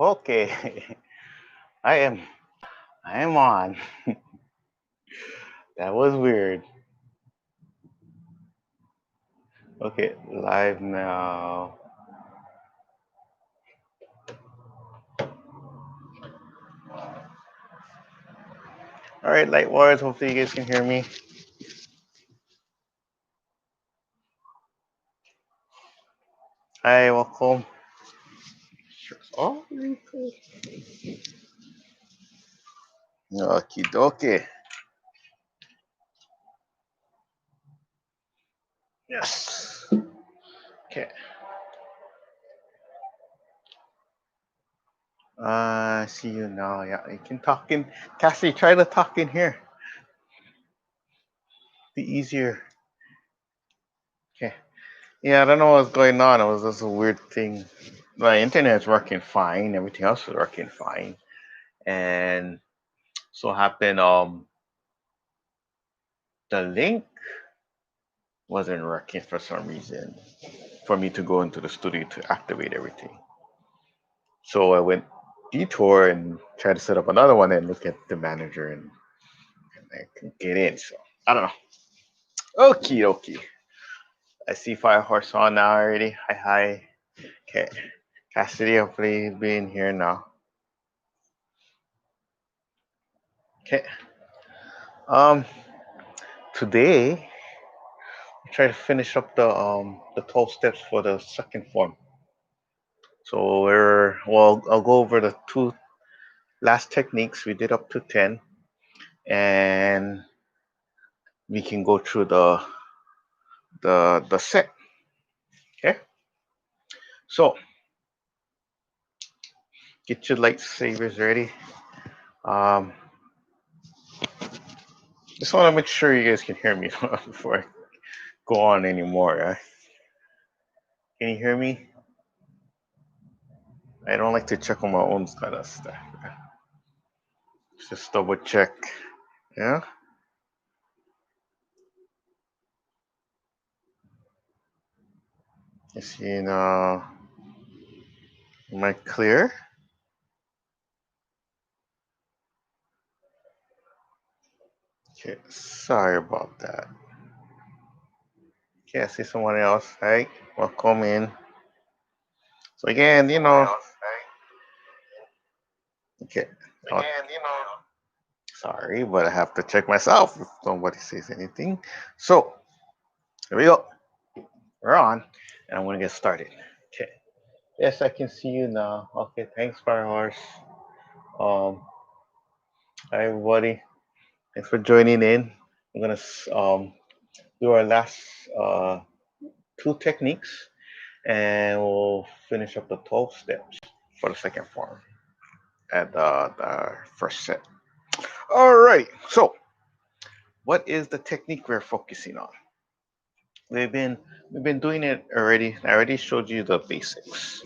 Okay, I am I am on. That was weird. Okay, live now. All right, LightWarriors. Hopefully you guys can hear me. Hi, welcome. Oh, okie dokie. Yes. Okay. See you now. Yeah, you can talk in. Cassie, try to talk in here. Be easier. Okay. Yeah, I don't know what's going on. It was just a weird thing. My internet's working fine. Everything else is working fine. And so happened the link wasn't working for some reason for me to go into the studio to activate everything. So I went detour and tried to set up another one and look at the manager and I couldn't get in. So I don't know. Okie dokie. I see Fire Horse on now already. Hi hi. Okay. Cassidy, hopefully he's being here now. Okay. Um Today we try to finish up the 12 steps for the second form. So I'll go over the two last techniques. We did up to 10 and we can go through the set. Okay, so get your lightsabers ready. Um, just want to make sure you guys can hear me before I go on anymore. Right? Can you hear me? I don't like to check on my own kind of stuff. Just double check. Yeah. You see now. Am I clear? Okay. Sorry about that. Okay, I see someone else. Hi. Welcome in. So again, okay. Uh, Sorry, but I have to check myself if nobody says anything. So here we go. We're on, and I'm gonna get started. Okay. Yes, I can see you now. Okay, thanks, Fire Horse. Hi everybody. Thanks for joining in. We're gonna do our last uh, two techniques, and we'll finish up the 12 steps for the second form at the first set. All right. So, what is the technique we're focusing on? We've been we've been doing it already. I already showed you the basics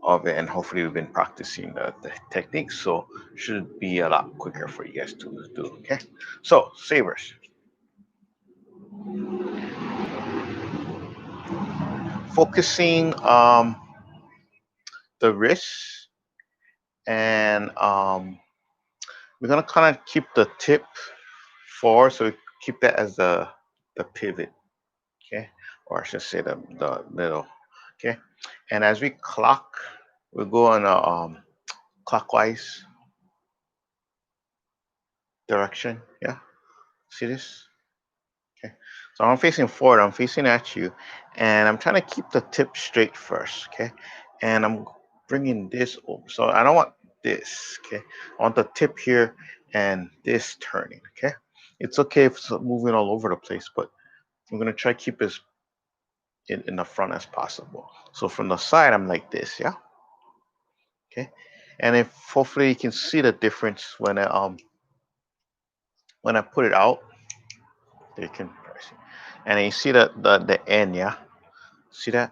of it, and hopefully we've been practicing the techniques, so should be a lot quicker for you guys to do. Okay, so sabers, focusing the wrist, and we're gonna kind of keep the tip forward, so we keep that as the pivot. Okay, or I should say the middle. Okay, and as we clock, we go on a clockwise direction. Yeah, see this? Okay, so I'm facing forward, I'm facing at you, and I'm trying to keep the tip straight first, okay? And I'm bringing this over. So I don't want this, okay? I want the tip here and this turning, okay? It's okay if it's moving all over the place, but I'm gonna try to keep as in the front as possible. So from the side, I'm like this, yeah? Okay? And if hopefully you can see the difference when I put it out, you can and you see the end, yeah? See that?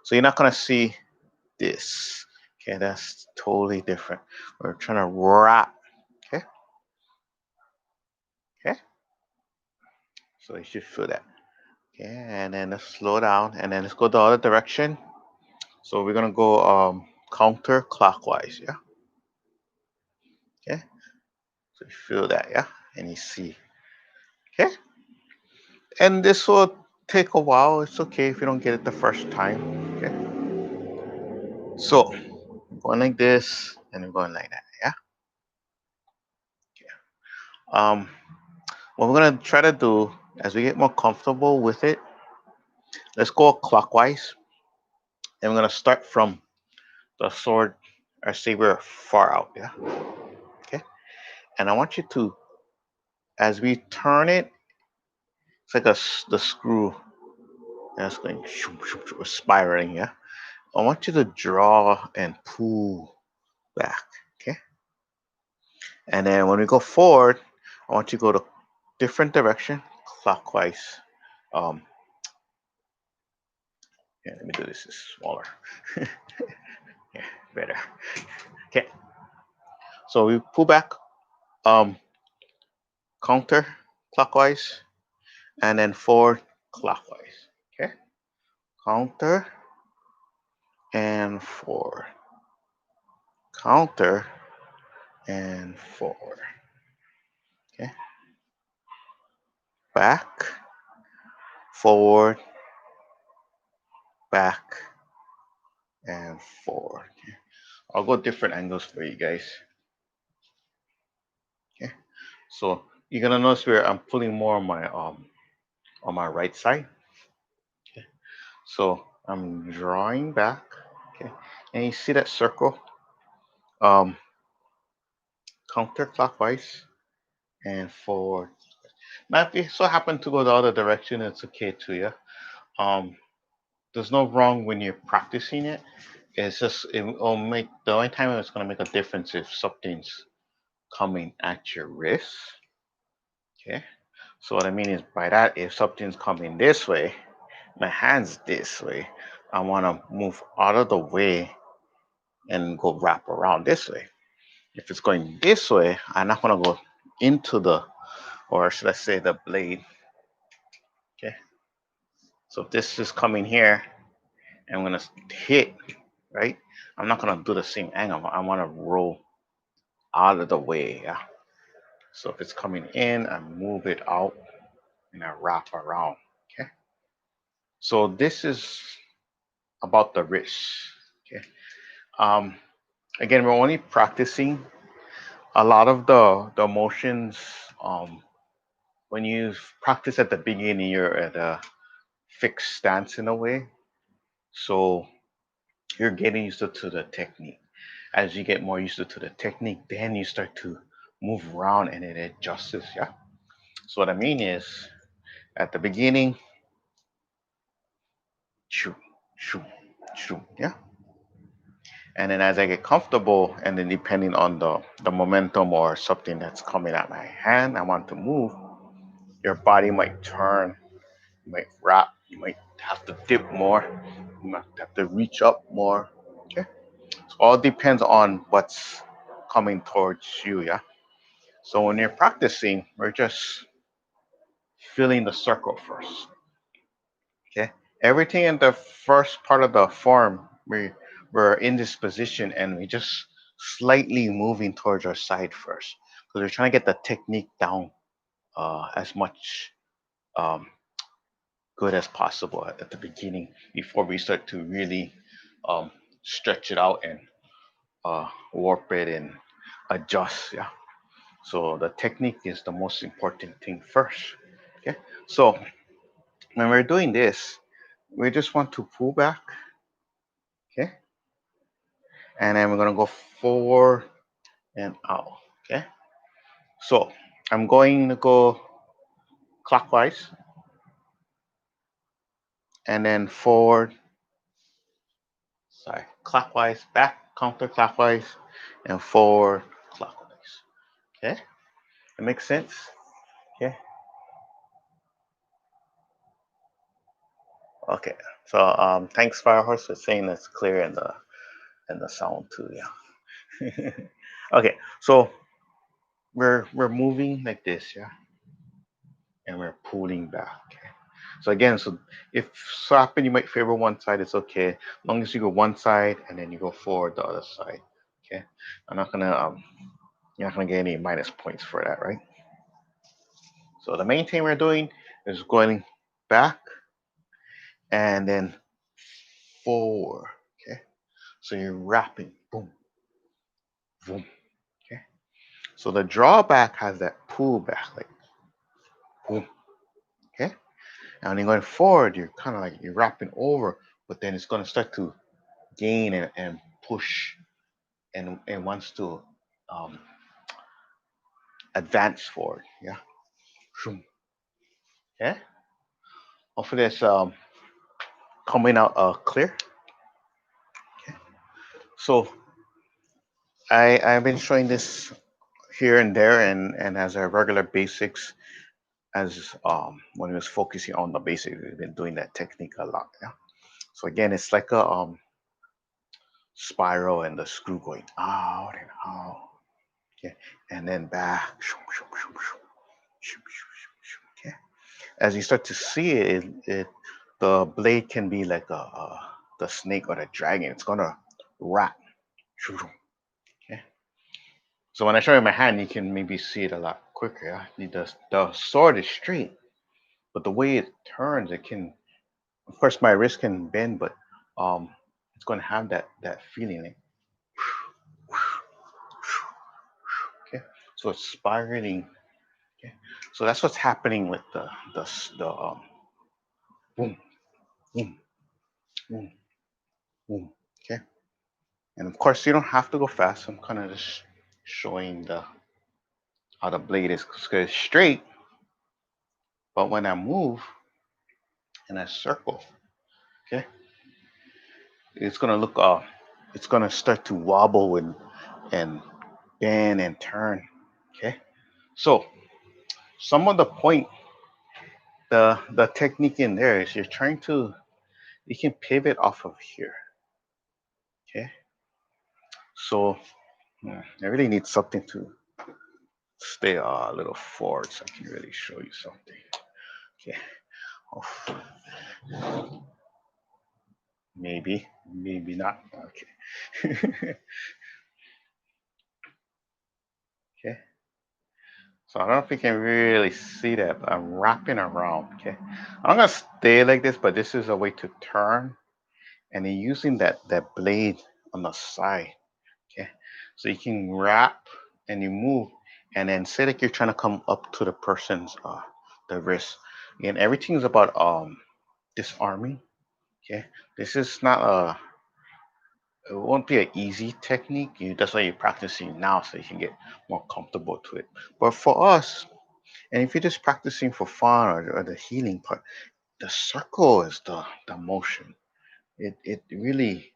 So you're not gonna see this. Okay, that's totally different. We're trying to wrap. Okay, okay. So you should feel that. Okay, and then let's slow down, and then let's go the other direction. So we're gonna go counterclockwise. Yeah. Okay. So you feel that. Yeah. And you see. Okay. And this will take a while. It's okay if you don't get it the first time. Okay. So going like this and I'm going like that. Yeah. Um, what we're gonna try to do as we get more comfortable with it, let's go clockwise. And we're gonna start from the sword or saber far out. Yeah. Okay. And I want you to, as we turn it, it's like the screw that's going spiraling. Yeah. I want you to draw and pull back. Okay. And then when we go forward, I want you to go to different direction, clockwise. Um, yeah, let me do this smaller. Yeah, better. Okay. So we pull back, um, counter clockwise, and then forward clockwise. Okay. Counter and forward. Counter and forward. Okay. Back, forward, back, and forward. Okay. I'll go different angles for you guys. Okay. So you're gonna notice where I'm pulling more on my right side. Okay. So I'm drawing back. Okay. And you see that circle? Um, counterclockwise and forward. Now if you so happen to go the other direction, it's okay too, yeah. Um, there's no wrong when you're practicing it. It's just it will make the only time it's gonna make a difference if something's coming at your wrist. Okay. So what I mean is by that, if something's coming this way, my hand's this way, I wanna move out of the way and go wrap around this way. If it's going this way, I'm not gonna go into the, or should I say the blade. Okay. So if this is coming here, and I'm gonna hit, right? I'm not gonna do the same angle. I wanna roll out of the way. Yeah. So if it's coming in, I move it out and I wrap around. Okay. So this is about the wrist. Okay. Um, again, we're only practicing a lot of the motions. Um, when you practice at the beginning, you're at a fixed stance in a way. So you're getting used to the technique. As you get more used to the technique, then you start to move around and it adjusts. Yeah. So what I mean is, at the beginning, shoo, shoo, shoo, yeah. And then as I get comfortable, and then depending on the momentum or something that's coming at my hand, I want to move. Your body might turn, you might wrap, you might have to dip more, you might have to reach up more. Okay. So all depends on what's coming towards you. Yeah. So when you're practicing, we're just filling the circle first. Okay. Everything in the first part of the form, we're in this position and we just slightly moving towards our side first because we're trying to get the technique down as much um, good as possible at the beginning before we start to really um, stretch it out and warp it and adjust. Yeah. So the technique is the most important thing first. Okay. So when we're doing this, we just want to pull back. Okay. And then we're gonna go forward and out. Okay. So I'm going to go clockwise and then forward. Sorry, clockwise, back, counterclockwise, and forward clockwise. Okay. That makes sense. Okay. Okay. So thanks Firehorse for saying that's clear and the sound too. Yeah. Okay. So we're moving like this, yeah, and we're pulling back. Okay? So again, so if so happen you might favor one side, it's okay. As long as you go one side and then you go forward the other side. Okay. I'm not gonna you're not gonna get any minus points for that, right? So the main thing we're doing is going back and then forward. Okay. So you're wrapping. Boom, boom. Okay. So the drawback has that pull back, like boom. Okay. And when you're going forward, you're kind of like you're wrapping over, but then it's gonna start to gain and push and wants to um, advance forward. Yeah. Shoom. Yeah. Hopefully it's coming out clear. Okay. So I've been showing this here and there and as a regular basics as when we was focusing on the basics, we've been doing that technique a lot. Yeah. So again, it's like a spiral and the screw going out and out. Okay. And then back. Shoom, shoom, shoom, shoom, shoom, shoom, shoom, shoom. Okay. As you start to see it the blade can be like the snake or the dragon. It's gonna wrap. Okay. So when I show you my hand, you can maybe see it a lot quicker. Yeah? The sword is straight, but the way it turns, it can. Of course, my wrist can bend, but um, it's gonna have that feeling. Like, okay. So it's spiraling. Okay. So that's what's happening with the boom, boom, boom, boom. Okay. And of course, you don't have to go fast. I'm kind of just showing the how the blade is straight, but when I move in a circle, okay, it's gonna look it's gonna start to wobble and bend and turn. Okay, so some of the point, the technique in there is you're trying to you can pivot off of here. Okay, so I really need something to stay a little forward so I can really show you something. Okay, oh, maybe not. Okay. Okay. So I don't know if you can really see that, but I'm wrapping around. Okay. I'm not gonna stay like this, but this is a way to turn, and then using that blade on the side. Okay. So you can wrap and you move, and then say like you're trying to come up to the person's the wrist. And everything is about disarming. Okay. This is not a it won't be an easy technique. That's why you're practicing now so you can get more comfortable to it. But for us, and if you're just practicing for fun or the healing part, the circle is the motion. It really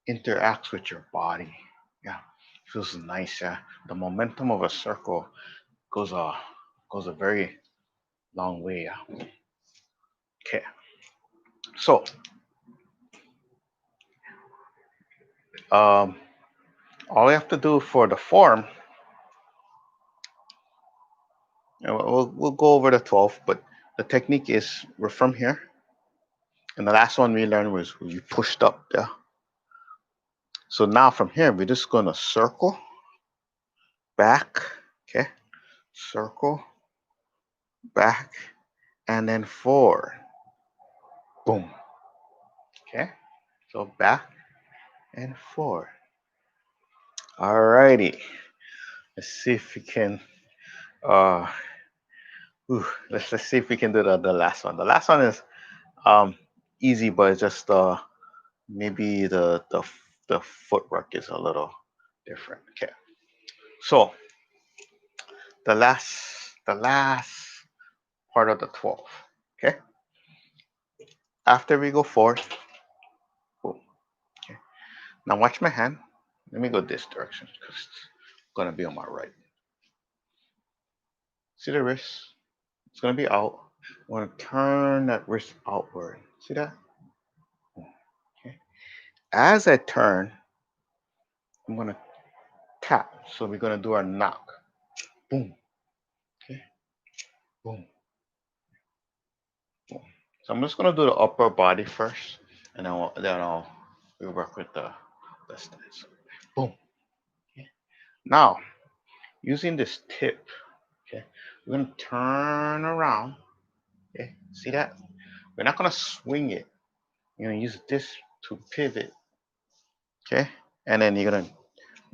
interacts with your body. Yeah, feels nice. Yeah, the momentum of a circle goes a goes a very long way. Yeah. Okay, so um, all we have to do for the form, and we'll go over the 12, but the technique is we're from here, and the last one we learned was you pushed up. Yeah. So now from here, we're just gonna circle back, okay, circle, back, and then forward. Boom. Okay. So back and forward. Alrighty. Let's see if we can uh let's see if we can do the last one. The last one is um easy, but it's just maybe the footwork is a little different. Okay. So the last part of the 12. Okay. After we go forward, boom. Okay. Now watch my hand. Let me go this direction because it's gonna be on my right. See the wrist? It's gonna be out. I want to turn that wrist outward. See that? Okay. As I turn, I'm gonna tap. So we're gonna do our knock. Boom. Okay. Boom. Boom. So I'm just gonna do the upper body first, and then we work with the stance. Boom. Okay. Now using this tip, okay, we're gonna turn around. Okay, see that? We're not gonna swing it. You're gonna use this to pivot. Okay, and then you're gonna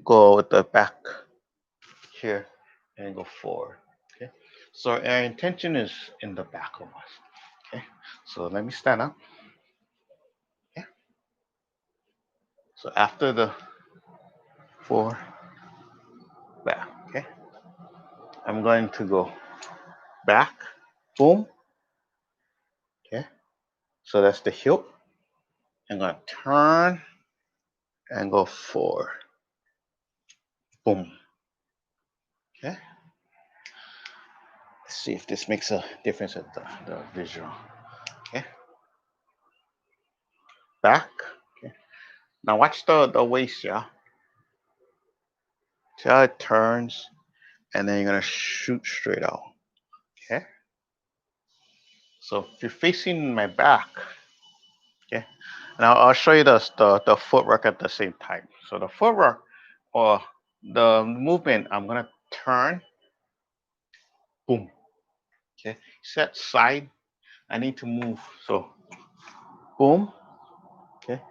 go with the back here and go forward. Okay, so our intention is in the back of us. Okay, so let me stand up. Okay, so after the four back. Okay, I'm going to go back. Boom. Okay, so that's the hip. I'm gonna turn and go forward. Boom. Okay. Let's see if this makes a difference with the visual. Okay. Back. Okay. Now watch the waist, yeah. See how it turns, and then you're gonna shoot straight out. Okay. So if you're facing my back, okay, and I'll show you the footwork at the same time. So the footwork or the movement, I'm gonna turn, boom. Okay, set side. I need to move. So boom. Okay.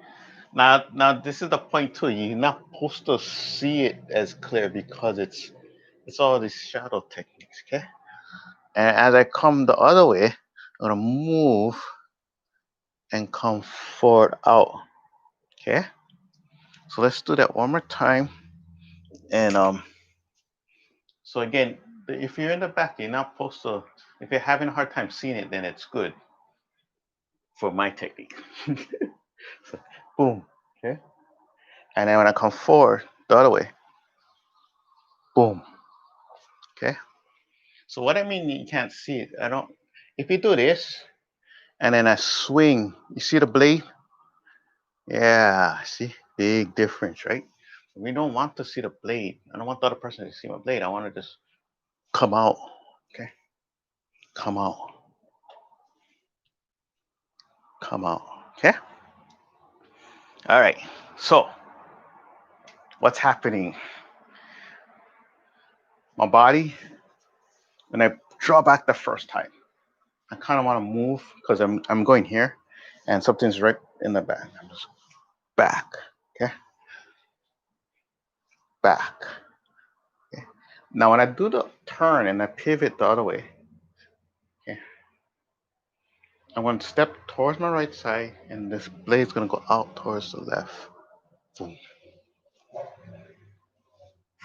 Now this is the point too. You're not supposed to see it as clear because it's all these shadow techniques. Okay. And as I come the other way, I'm gonna move and come forward out. Okay. So let's do that one more time. And so again, if you're in the back, you're not supposed to. If you're having a hard time seeing it, then it's good for my technique. So, boom. Okay. And then when I come forward the other way, boom. Okay. So what I mean you can't see it. I don't. If you do this and then I swing, you see the blade? Yeah. See, big difference, right? We don't want to see the blade. I don't want the other person to see my blade. I want to just come out. Okay. Come out. Come out. Okay. All right. So what's happening? My body, when I draw back the first time, I kind of want to move because I'm going here, and something's right in the back. I'm just back. Okay. Back. Okay. Now when I do the turn and I pivot the other way, okay, I'm going to step towards my right side, and this blade's going to go out towards the left. Boom.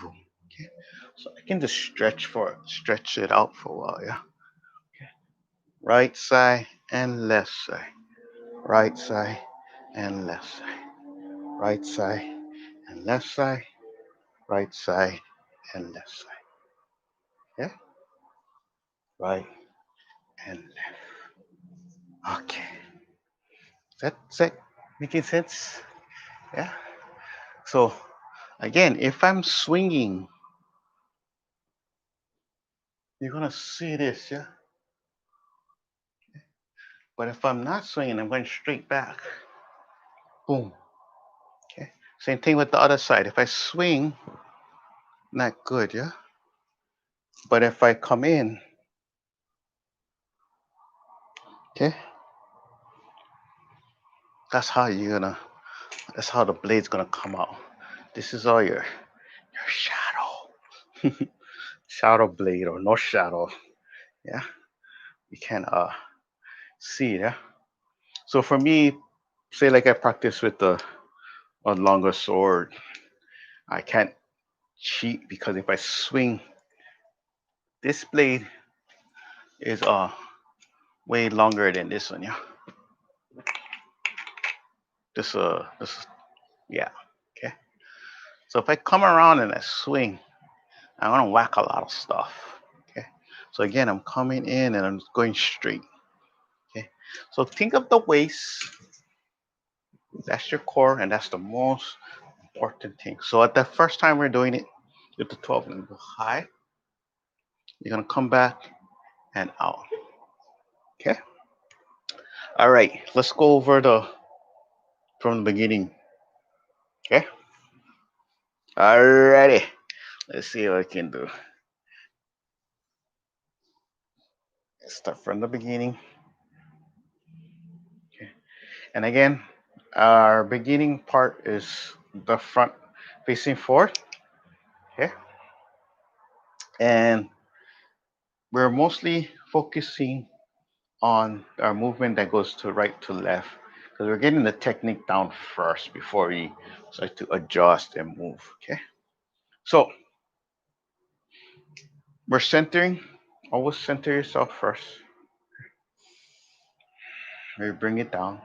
Boom. Okay. So I can just stretch it out for a while. Yeah. Okay. Right side and left side. Right side and left side. Right side and left side. Right side and left side. Yeah. Right and left. Okay. Is that making sense? Yeah. So again, if I'm swinging, you're gonna see this, yeah. But if I'm not swinging, I'm going straight back. Boom. Okay. Same thing with the other side. If I swing, not good, yeah. But if I come in, okay, that's how you're gonna. That's how the blade's gonna come out. This is all your shadow, shadow blade or no shadow. Yeah, you can see it. Yeah. So for me, say like I practice with a longer sword, I can't cheat because if I swing, this blade is way longer than this one. Yeah. This yeah. Okay. So if I come around and I swing, I'm gonna whack a lot of stuff. Okay. So again, I'm coming in and I'm going straight. Okay. So think of the waist. That's your core, and that's the most important thing. So at the first time we're doing it with the 12, and go high. You're gonna come back and out. Okay. All right, let's go over the from the beginning. Okay. Alrighty. Let's see what I can do. Let's start from the beginning. Okay. And again, our beginning part is the front facing forward. Okay. And we're mostly focusing on our movement that goes to right to left because we're getting the technique down first before we start to adjust and move. Okay. So we're centering. Always center yourself first. We bring it down.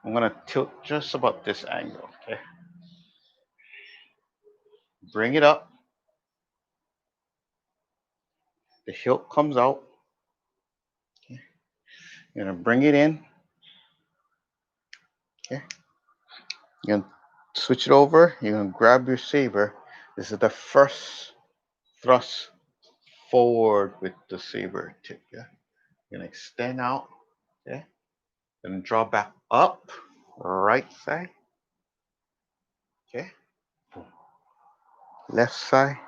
I'm gonna tilt just about this angle. Okay. Bring it up. The hilt comes out. Okay. You're gonna bring it in. Okay. You're gonna switch it over. You're gonna grab your saber. This is the first thrust forward with the saber tip. Yeah. You're gonna extend out. Okay. Gonna draw back up. Right side. Okay. Boom. Left side.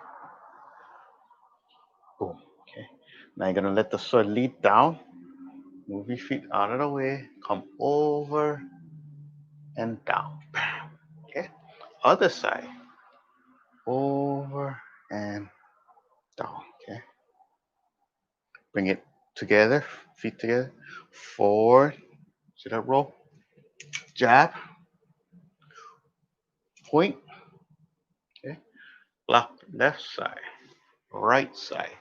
Boom. Okay. Now you're gonna let the sword lead down. Move your feet out of the way. Come over and down. Okay. Other side. Over and down. Okay. Bring it together. Feet together. Forward. See that roll? Jab. Point. Okay. Block left side. Right side.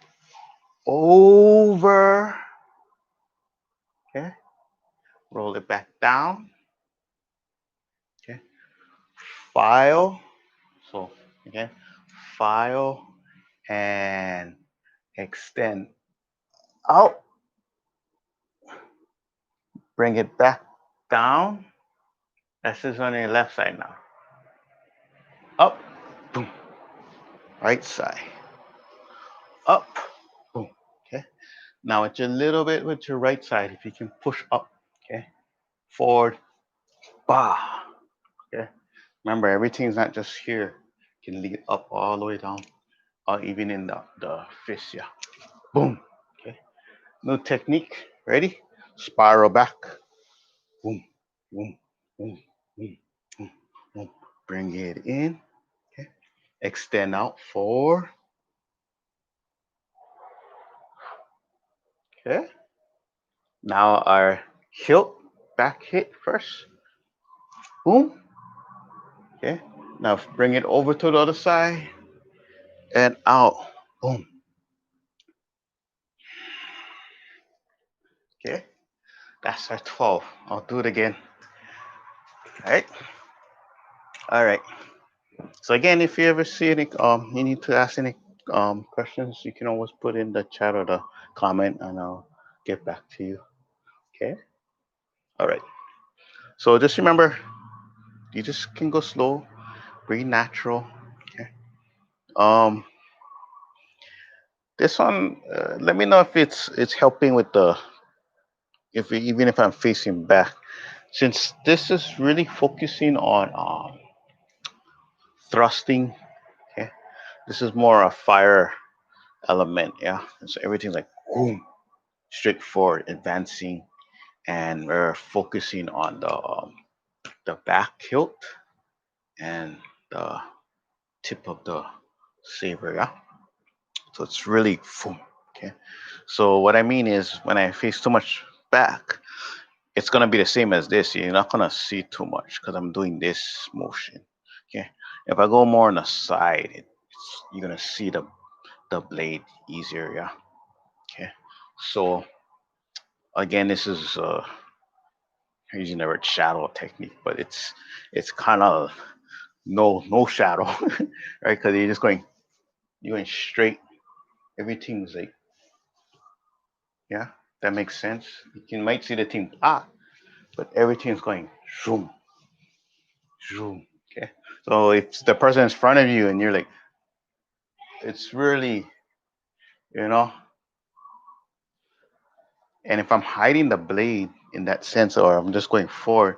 Over. Okay. Roll it back down. Okay. File. So again, file and extend out. Bring it back down. This is on your left side now. Up. Boom. Right side. Up. Boom. Okay. Now it's a little bit with your right side. If you can push up. Okay. Forward. Bah. Okay. Remember, everything's not just here. You can lead up all the way down, or even in the fist. Yeah. Boom. Okay. New technique. Ready? Spiral back. Boom. Boom. Boom. Boom. Boom. Boom. Bring it in. Okay. Extend out. Forward. Okay. Now our hilt, back hit first. Boom. Okay. Now bring it over to the other side and out. Boom. Okay. That's our 12. I'll do it again. All right. All right. So again, if you ever see any, you need to ask any questions, you can always put in the chat or the comment, and I'll get back to you. Okay. All right. So just remember, you just can go slow, breathe natural. Okay. Um, this one, let me know if it's helping with the if even if I'm facing back, since this is really focusing on thrusting. Okay, this is more a fire element. Yeah, and so everything's like boom, straightforward, advancing, and we're focusing on the back hilt and the tip of the saber. Yeah, so it's really boom. Okay, so what I mean is when I face too much back, it's gonna be the same as this. You're not gonna see too much because I'm doing this motion. Okay. If I go more on the side, you're gonna see the blade easier. Yeah. Okay. So again, this is using the word shadow technique, but it's kind of no shadow, right? Because you're going straight. Everything's like yeah. That makes sense. You can might see the thing but everything's going zoom zoom. Okay. So if the person is in front of you and you're like, it's really, you know, And if I'm hiding the blade in that sense, or I'm just going forward,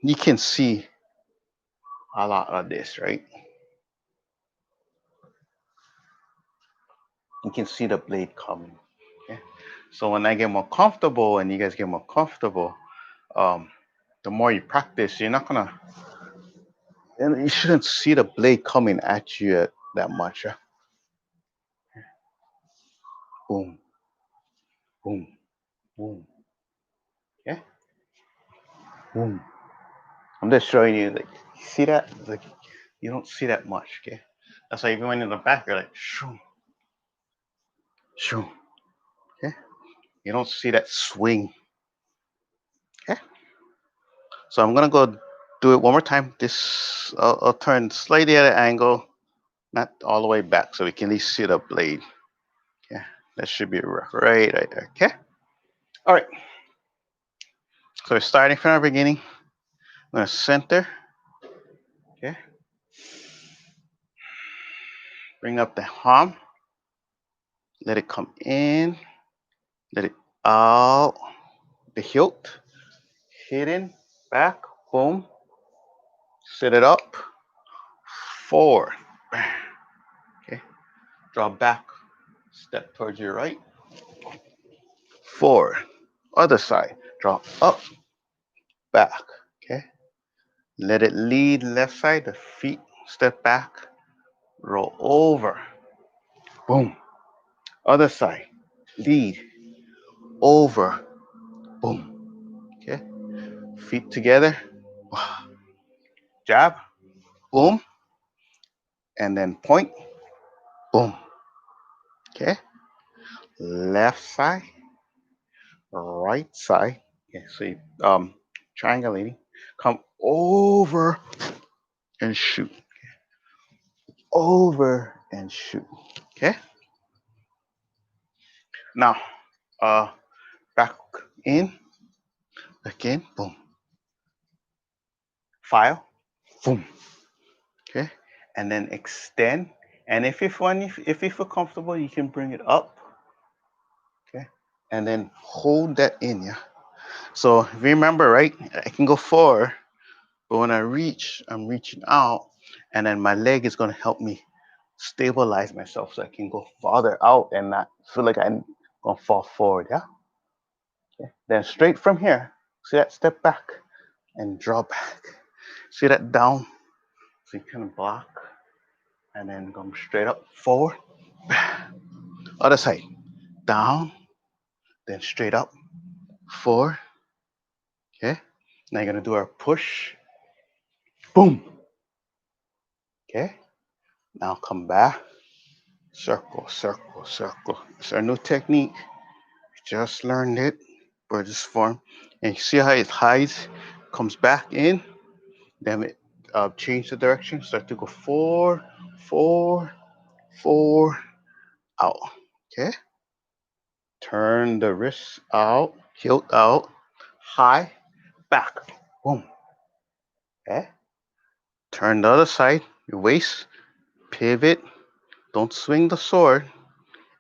you can see a lot of this, right? You can see the blade coming. Okay? So when I get more comfortable and you guys get more comfortable, um, the more you practice, you're not gonna, and you shouldn't see the blade coming at you that much. Yeah? Boom, boom, boom. Yeah, boom. I'm just showing you, like, you see that? Like, you don't see that much. Okay, that's why even when in the back, you're like, shoo, shoo. Okay, you don't see that swing. Okay, so I'm gonna go do it one more time. This I'll turn slightly at an angle, not all the way back, so we can at least see the blade. Okay, that should be right there. Okay, all right. So we're starting from the beginning. I'm gonna center. Okay, bring up the arm. Let it come in. Let it out. The hilt. Hidden. Back. Boom. Set it up. Forward. Okay. Draw back. Step towards your right. Forward. Other side. Draw up. Back. Okay. Let it lead left side. The feet step back. Roll over. Boom. Other side. Lead. Over. Boom. Okay. Feet together. Jab. Boom. And then point. Boom. Okay. Left side. Right side. Okay. So you triangulating. Come over and shoot. Over and shoot. Okay. Now, back in again. Boom. File. Boom. Okay. And then extend. And if you feel comfortable, you can bring it up. Okay. And then hold that in. Yeah. So if you remember, right, I can go forward, but when I reach, I'm reaching out, and then my leg is going to help me stabilize myself so I can go farther out and not feel like I'm going to fall forward. Yeah. Okay. Then straight from here, see that, step back and draw back. See that down, so you kind of block, and then go straight up, forward, back. Other side, down, then straight up, forward. Okay. Now you're going to do our push. Boom. Okay. Now come back. Circle, circle, circle. It's our new technique. We just learned it for this form. And you see how it hides, comes back in, then it change the direction, start to go forward, forward, forward, out. Okay? Turn the wrist out, hilt out, high, back. Boom. Okay? Turn the other side, your waist, pivot, don't swing the sword.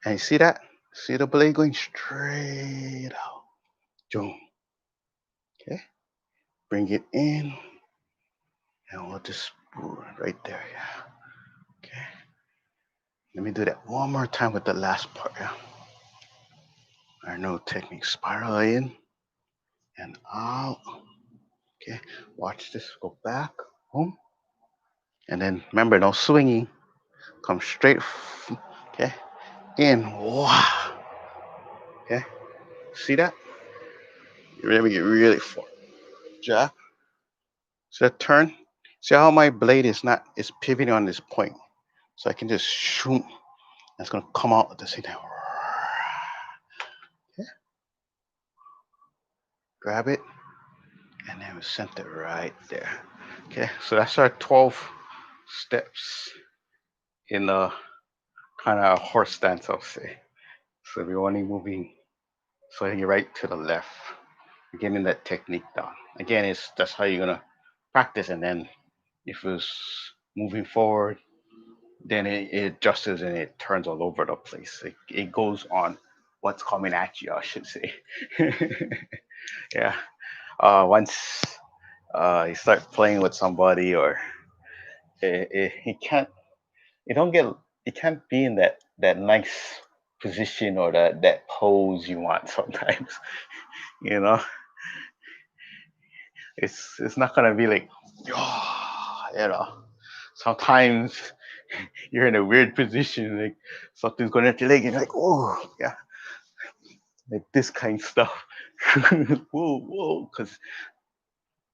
And you see that? See the blade going straight out. Boom. Okay. Bring it in. And we'll just right there. Yeah. Okay. Let me do that one more time with the last part. Yeah. Our new technique. Spiral in and out. Okay. Watch this. Go back. Boom. And then remember, no swinging. Come straight. Okay. In. Wow. Okay. See that? You really get really far. Jab. So that turn. See how my blade is pivoting on this point. So I can just shoot. That's gonna come out at the same time. Okay. Grab it, and then we center right there. Okay, so that's our 12 steps in a kind of horse stance, I'll say. So we're only moving slightly right to the left, getting that technique down. Again, it's that's how you're gonna practice, and then if it's moving forward, then it adjusts and it turns all over the place. It goes on what's coming at you, I should say. Yeah. Once you start playing with somebody, or you can't, you don't get, you can't be in that nice position or that pose you want sometimes. You know, it's not gonna be like, you know. Sometimes you're in a weird position, like something's going at your leg, and you're like, oh, yeah, like this kind of stuff. Whoa, whoa, because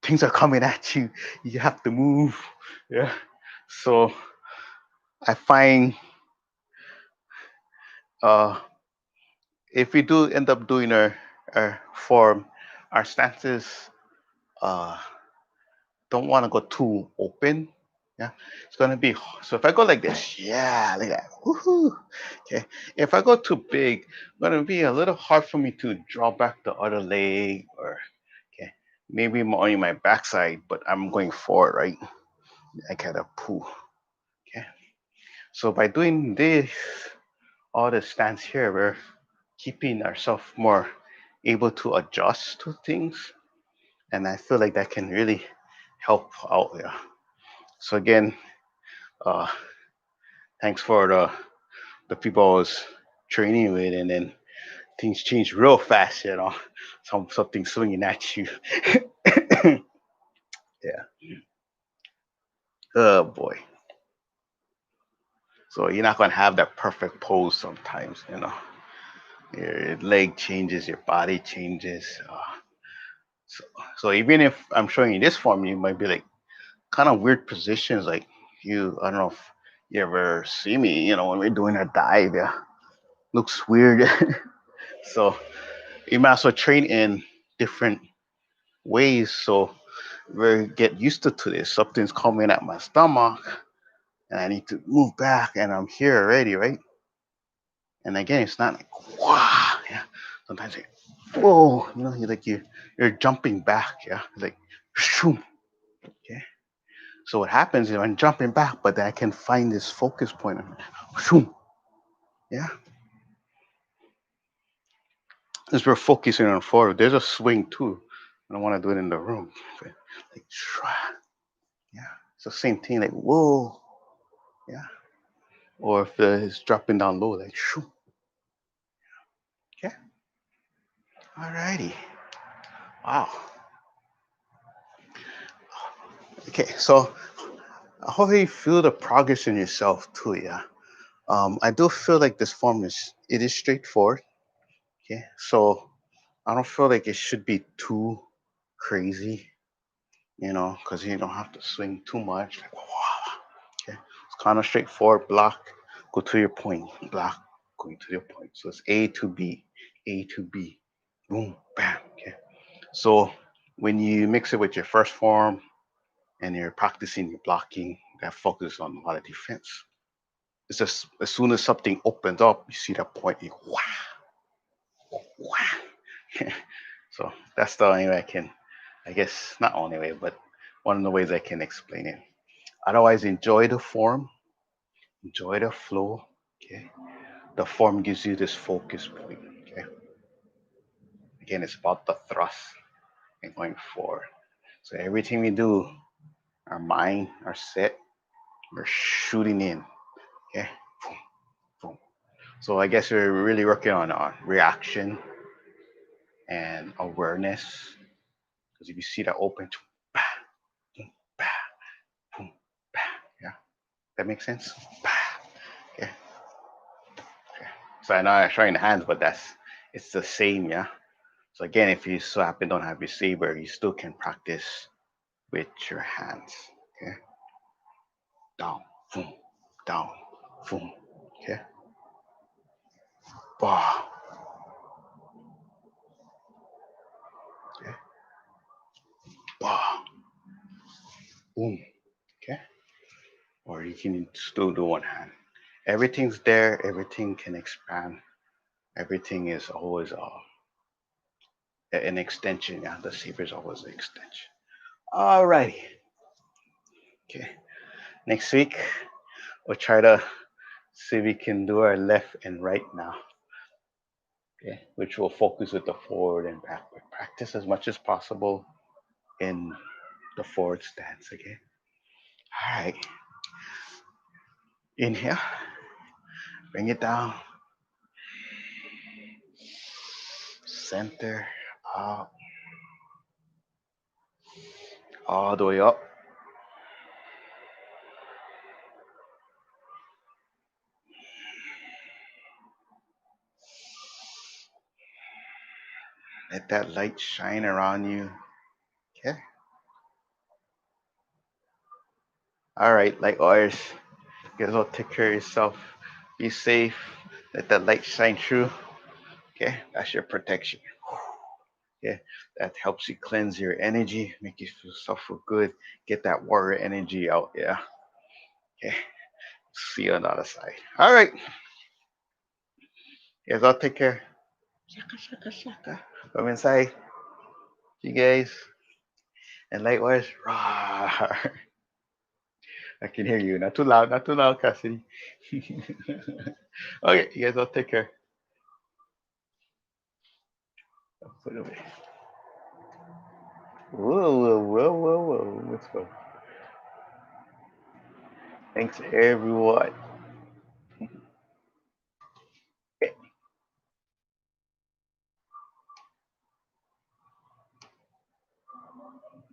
things are coming at you. You have to move. Yeah. So I find uh, if we do end up doing our form, our stances uh, don't want to go too open. Yeah, it's gonna be so. If I go like this, yeah, like that, woohoo. Okay, if I go too big, it's gonna be a little hard for me to draw back the other leg, or okay, maybe only my backside, but I'm going forward, right? I gotta pull. Okay, so by doing this, all the stance here, we're keeping ourselves more able to adjust to things, and I feel like that can really help out. Yeah. So again, uh, thanks for the people I was training with, and then things change real fast. You know, something swinging at you. Yeah. Oh boy. So you're not gonna have that perfect pose sometimes. You know, your leg changes, your body changes. So, so even if I'm showing you this form, you might be like kind of weird positions. Like you, I don't know if you ever see me. You know, when we're doing a dive, yeah, looks weird. So you might as well train in different ways, so we get used to this. Something's coming at my stomach, and I need to move back, and I'm here already, right? And again, it's not like wow, yeah. Sometimes like whoa, you know, you're jumping back, yeah, like shoom, okay. So what happens is I'm jumping back, but then I can find this focus point, and shoom, yeah. As we're focusing on forward, there's a swing too. I don't want to do it in the room, like yeah. It's the same thing, like whoa, yeah. Or if it's dropping down low, like shoo. Okay. Alrighty. Wow. Okay. So how do you feel the progress in yourself too? Yeah. I do feel like this form is straightforward. Okay. So I don't feel like it should be too crazy, you know, because you don't have to swing too much. Like, wow. Okay. It's kind of straightforward. Block, go to your point. Block, going to your point. So it's A to B, A to B. Boom, bam. Okay. So when you mix it with your first form and you're practicing your blocking, that focus on a lot of defense. It's just as soon as something opens up, you see that point, you wow, wow. So that's the only way I can, I guess, not only way, but one of the ways I can explain it. Otherwise, enjoy the form, enjoy the flow. Okay, the form gives you this focus point. Okay, again, it's about the thrust and going forward. So everything we do, our mind, our set, we're shooting in. Okay, boom, boom. So I guess we're really working on reaction and awareness. Because if you see that open, bah, boom, bah, boom, bah, yeah, that makes sense. Bah, okay, okay. So I know I'm showing the hands, but it's the same, yeah. So again, if you so happen don't have your saber, you still can practice with your hands. Okay, down, boom, down, boom. Okay, bah, okay, bah, boom. Okay, or you can still do one hand. Everything's there. Everything can expand. Everything is always an extension. Yeah, the saber is always an extension. Alrighty. Okay. Next week we'll try to see if we can do our left and right now. Okay, which will focus with the forward and backward. Practice as much as possible in the forward stance. Okay. All right. Inhale. Bring it down. Center. Up. All the way up. Let that light shine around you. Okay. All right, light warriors. You guys all take care of yourself. Be safe. Let that light shine through. Okay. That's your protection. Yeah, that helps you cleanse your energy, make you feel feel good, get that warrior energy out. Yeah. Okay. See you on the other side. All right. Guys, I'll take care. Shaka, shaka, shaka. Come inside. You guys. And likewise, rawr. I can hear you. Not too loud, Cassidy. Okay, you guys all take care. Put it away. Whoa, whoa, whoa, whoa, whoa. Let's go. Thanks, everyone.